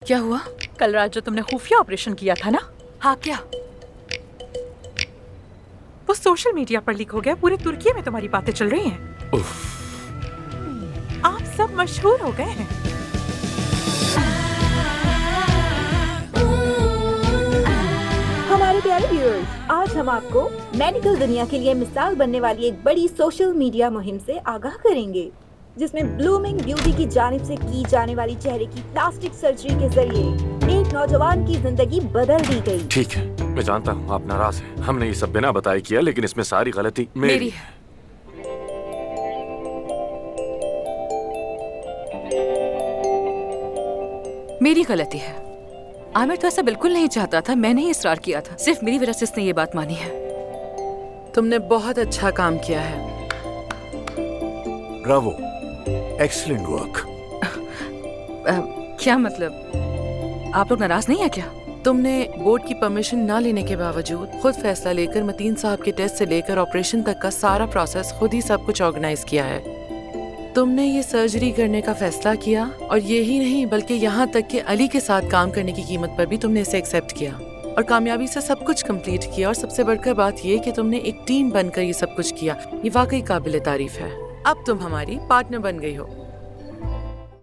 क्या हुआ? कल रात जो तुमने खुफिया ऑपरेशन किया था ना, हाँ क्या? वो सोशल मीडिया पर लीक हो गया। पूरे तुर्की में तुम्हारी बातें चल रही हैं। आप सब मशहूर हो गए हैं। हमारे प्यारे व्यूअर्स, आज हम आपको मेडिकल दुनिया के लिए मिसाल बनने वाली एक बड़ी सोशल मीडिया मुहिम से आगाह करेंगे, जिसमें ब्लूमिंग ब्यूटी की जानिब से की जाने वाली चेहरे की प्लास्टिक सर्जरी के जरिए एक नौजवान की जिंदगी बदल दी गई। ठीक है, मैं जानता हूँ आप नाराज हैं। हमने ये सब बिना बताए किया, लेकिन इसमें सारी गलती मेरी है। मेरी गलती है। आमिर तो ऐसा बिल्कुल नहीं चाहता था। मैंने ही इसरार किया था। सिर्फ मेरी वजह से इसने ये बात मानी है। तुमने बहुत अच्छा काम किया है। Bravo, excellent work. क्या मतलब? आप लोग नाराज नहीं है क्या? तुमने बोर्ड की परमिशन ना लेने के बावजूद खुद फैसला लेकर मतीन साहब के टेस्ट से लेकर ऑपरेशन तक का सारा प्रोसेस खुद ही सब कुछ ऑर्गेनाइज किया है। तुमने ये सर्जरी करने का फैसला किया, और यही नहीं बल्कि यहाँ तक कि अली के साथ काम करने की कीमत पर भी तुमने इसे एक्सेप्ट किया और कामयाबी से सब कुछ कंप्लीट किया। और सबसे बढ़कर बात ये कि तुमने एक टीम बनकर ये सब कुछ किया। ये वाकई काबिल तारीफ है। अब तुम हमारी पार्टनर बन गई हो।